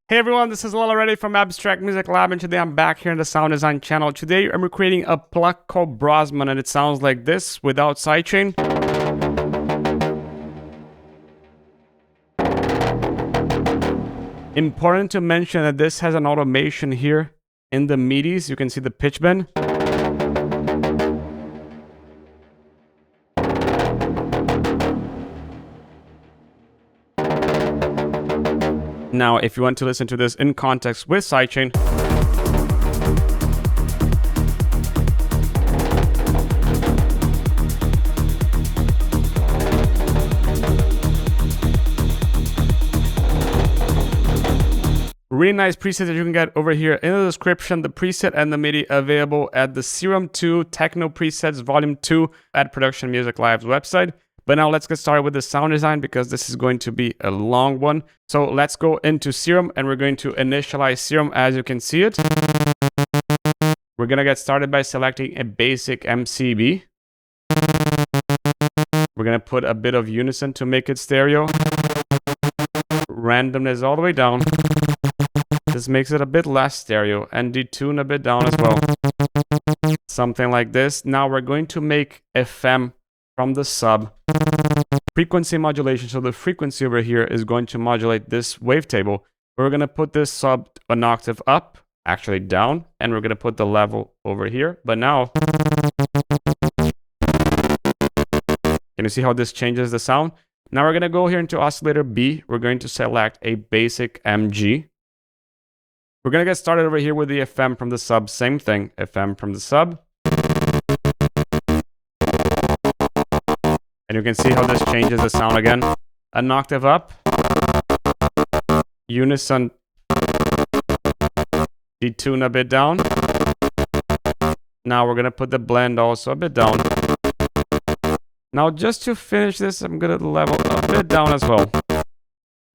Hey everyone, this is Lala Reddy from Abstract Music Lab, and today I'm back here in the sound design channel. Today I'm recreating a Pluck called Brosman, and it sounds like this without sidechain. Important to mention that this has an automation here in the midis. You can see the pitch bend. Now, if you want to listen to this in context with sidechain, really nice preset that you can get over here in the description. The preset and the MIDI available at the Serum 2 Techno Presets Volume 2 at Production Music Live's website. But now let's get started with the sound design because this is going to be a long one. So let's go into Serum and we're going to initialize Serum as you can see it. We're going to get started by selecting a basic MCB. We're going to put a bit of unison to make it stereo. Randomness all the way down. This makes it a bit less stereo, and detune a bit down as well. Something like this. Now we're going to make FM from the sub. Frequency modulation, so the frequency over here is going to modulate this wavetable. We're going to put this sub an octave up, actually down, and we're going to put the level over here. But now, can you see how this changes the sound? Now we're going to go here into oscillator B. We're going to select a basic MG. We're going to get started over here with the FM from the sub. Same thing, FM from the sub. And you can see how this changes the sound again. An octave up. Unison. Detune a bit down. Now we're going to put the blend also a bit down. Now just to finish this, I'm going to level a bit down as well.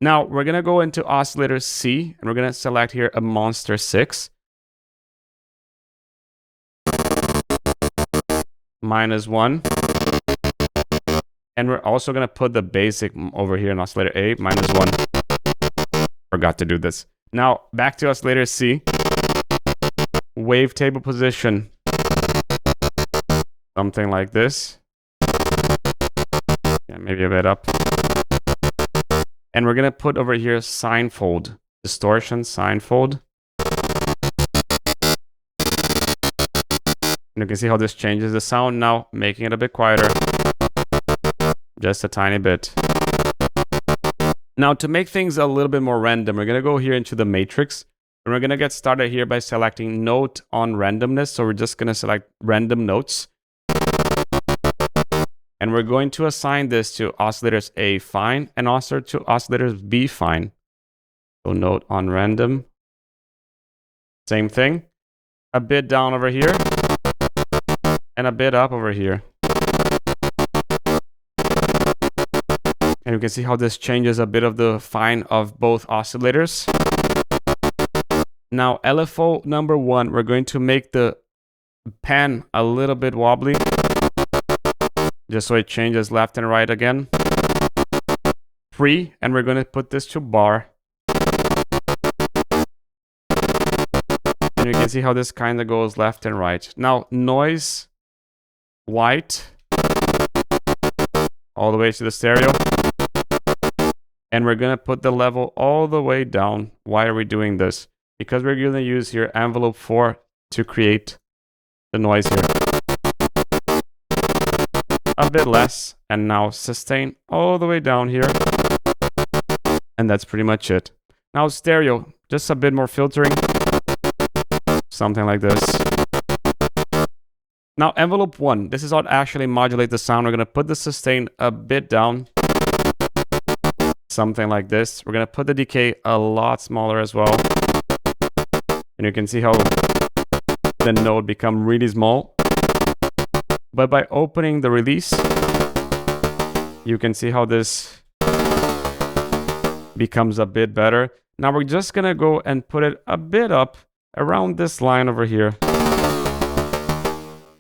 Now we're going to go into oscillator C and we're going to select here a monster 6. -1. And we're also going to put the basic over here in oscillator A, -1. Forgot to do this. Now back to oscillator C. Wavetable position. Something like this. Yeah, maybe a bit up. And we're going to put over here sine fold. Distortion, sine fold. And you can see how this changes the sound now, making it a bit quieter. Just a tiny bit. Now to make things a little bit more random, we're going to go here into the matrix. And we're going to get started here by selecting note on randomness. So we're just going to select random notes. And we're going to assign this to oscillators A fine and also to oscillators B fine. So note on random. Same thing. A bit down over here. And a bit up over here. And you can see how this changes a bit of the fine of both oscillators. Now LFO number 1, we're going to make the pan a little bit wobbly. Just so it changes left and right again. Free, and we're going to put this to bar. And you can see how this kind of goes left and right. Now, noise, white, all the way to the stereo. And we're going to put the level all the way down. Why are we doing this? Because we're going to use here envelope 4 to create the noise here. A bit less, and now sustain all the way down here. And that's pretty much it. Now stereo, just a bit more filtering. Something like this. Now envelope 1, this is how to actually modulate the sound. We're going to put the sustain a bit down. Something like this. We're going to put the decay a lot smaller as well. And you can see how the note become really small. But by opening the release, you can see how this becomes a bit better. Now we're just going to go and put it a bit up around this line over here.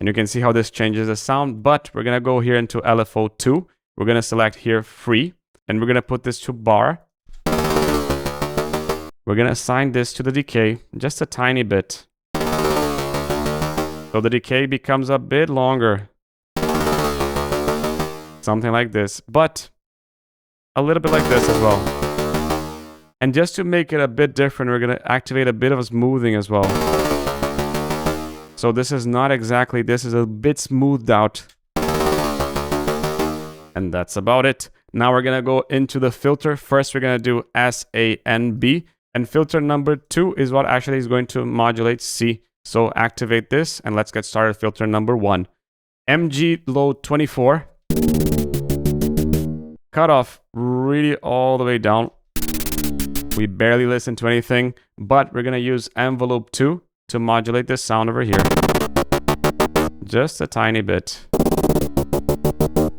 And you can see how this changes the sound. But we're going to go here into LFO 2. We're going to select here free. And we're going to put this to bar. we're going to assign this to the decay just a tiny bit. So the decay becomes a bit longer. Something like this, but a little bit like this as well. And just to make it a bit different, we're going to activate a bit of smoothing as well. So this is not exactly, this is a bit smoothed out. And that's about it. Now we're going to go into the filter. First, we're going to do SANB. And filter number 2 is what actually is going to modulate C. So activate this and let's get started. Filter number 1. MG low 24. Cut off really all the way down. We barely listen to anything, but we're going to use envelope 2 to modulate this sound over here. Just a tiny bit.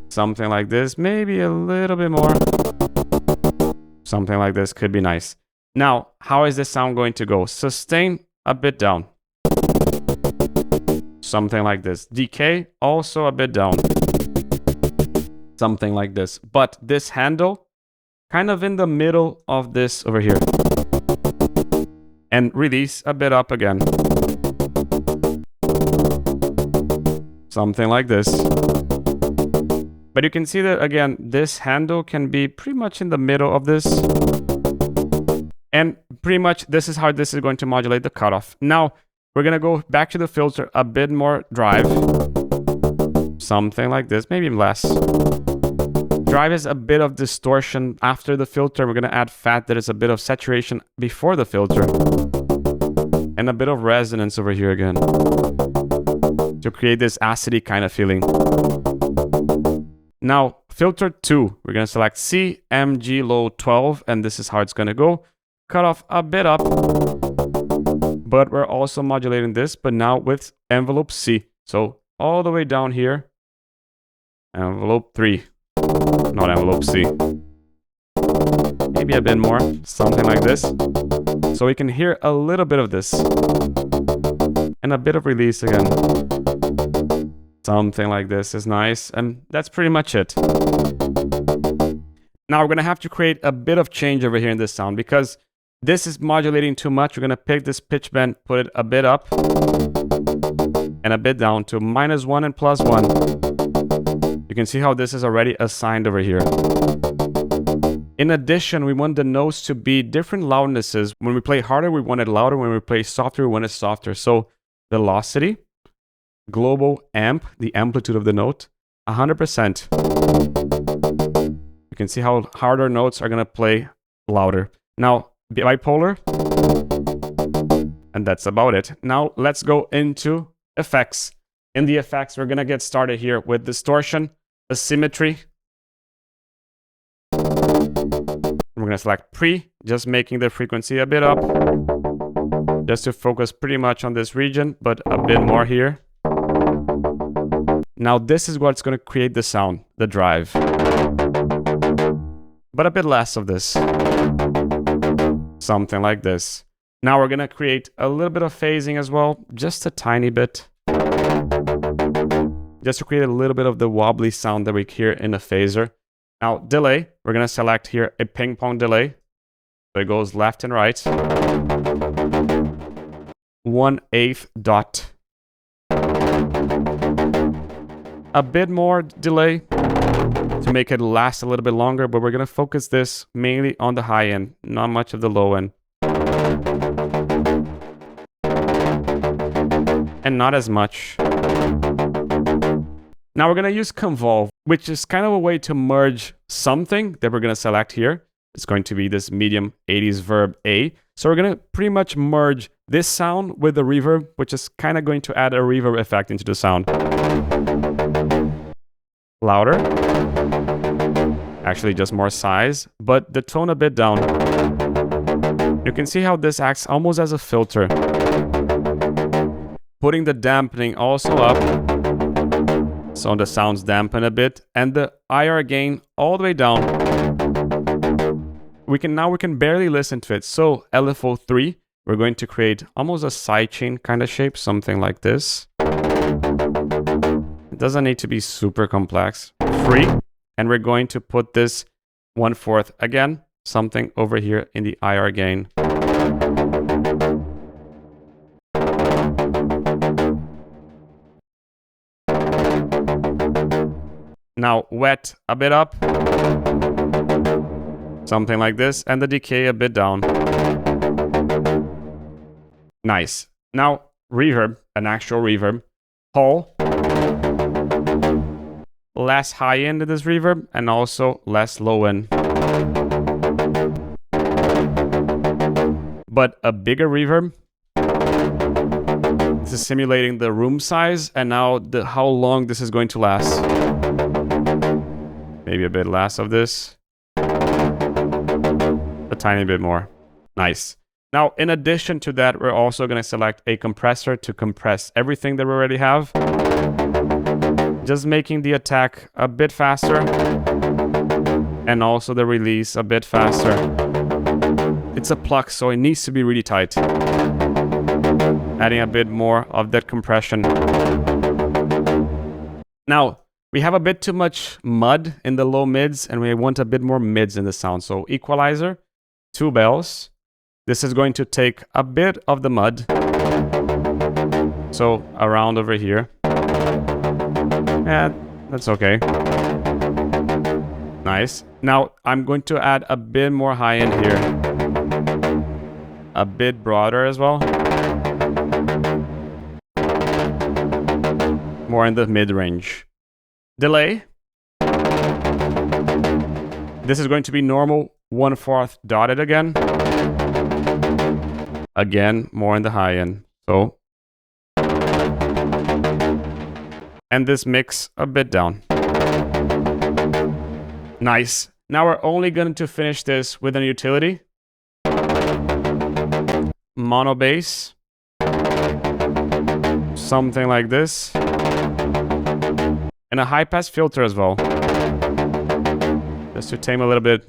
Something like this, maybe a little bit more. Something like this could be nice. Now, how is this sound going to go? Sustain a bit down. Something like this. Decay also a bit down. Something like this. But this handle, kind of in the middle of this over here. And release a bit up again. Something like this. But you can see that, again, this handle can be pretty much in the middle of this. And pretty much this is how this is going to modulate the cutoff. Now, we're going to go back to the filter, a bit more drive. Something like this, maybe less. Drive is a bit of distortion after the filter. We're going to add fat that is a bit of saturation before the filter. And a bit of resonance over here again. To create this acidy kind of feeling. Now, filter 2. We're going to select C, MG low 12. And this is how it's going to go. Cut off a bit up. But we're also modulating this, but now with envelope C. So all the way down here. Envelope 3. Not envelope C. Maybe a bit more, something like this. So we can hear a little bit of this. And a bit of release again. Something like this is nice. And that's pretty much it. Now we're going to have to create a bit of change over here in this sound because this is modulating too much. We're going to pick this pitch bend, put it a bit up and a bit down to -1 and +1. You can see how this is already assigned over here. In addition, we want the notes to be different loudnesses. When we play harder, we want it louder. When we play softer, we want it softer. So velocity, global amp, the amplitude of the note, 100%. You can see how harder notes are going to play louder. Now, bipolar. And that's about it. Now, let's go into effects. In the effects, we're going to get started here with distortion, asymmetry. We're going to select pre, just making the frequency a bit up. Just to focus pretty much on this region, but a bit more here. Now this is what's going to create the sound, the drive. But a bit less of this. Something like this. Now we're going to create a little bit of phasing as well, just a tiny bit. Just to create a little bit of the wobbly sound that we hear in a phaser. Now, delay, we're going to select here a ping pong delay. So it goes left and right. 1/8 dot. A bit more delay to make it last a little bit longer, but we're going to focus this mainly on the high end, not much of the low end. And not as much. Now we're going to use convolve, which is kind of a way to merge something that we're going to select here. It's going to be this medium 80s verb A. So we're going to pretty much merge this sound with the reverb, which is kind of going to add a reverb effect into the sound. Louder. Actually just more size, but the tone a bit down. You can see how this acts almost as a filter. Putting the dampening also up. So the sounds dampen a bit, and the IR gain all the way down. We can barely listen to it. So LFO 3, we're going to create almost a sidechain kind of shape, something like this. It doesn't need to be super complex. Free, and we're going to put this 1/4 again, something over here in the IR gain. Now wet a bit up. Something like this. And the decay a bit down. Nice. Now reverb, an actual reverb. Hall. Less high end in this reverb and also less low end. But a bigger reverb. This is simulating the room size and now how long this is going to last. Maybe a bit less of this. A tiny bit more. Nice. Now, in addition to that, we're also going to select a compressor to compress everything that we already have. Just making the attack a bit faster. And also the release a bit faster. It's a pluck, so it needs to be really tight. Adding a bit more of that compression. Now, we have a bit too much mud in the low mids, and we want a bit more mids in the sound. So equalizer, 2 bells. This is going to take a bit of the mud. So around over here. Yeah, that's okay. Nice. Now I'm going to add a bit more high end here. A bit broader as well. More in the mid-range. Delay. This is going to be normal 1/4 dotted again. Again, more in the high end. So. And this mix a bit down. Nice. Now we're only going to finish this with an utility. Mono bass. Something like this. And a high pass filter as well. Just to tame a little bit.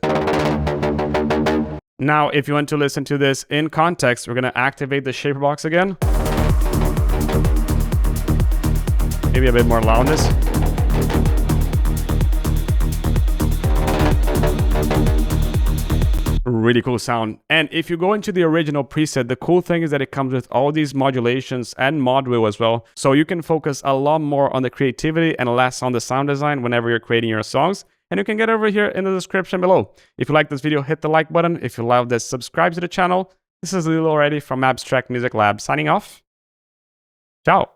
Now, if you want to listen to this in context, we're going to activate the shaper box again. Maybe a bit more loudness. Really cool sound. And if you go into the original preset, the cool thing is that it comes with all these modulations and mod wheel as well. So you can focus a lot more on the creativity and less on the sound design whenever you're creating your songs. And you can get over here in the description below. If you like this video, hit the like button. If you love this, subscribe to the channel. This is Lilo already from Abstract Music Lab signing off. Ciao.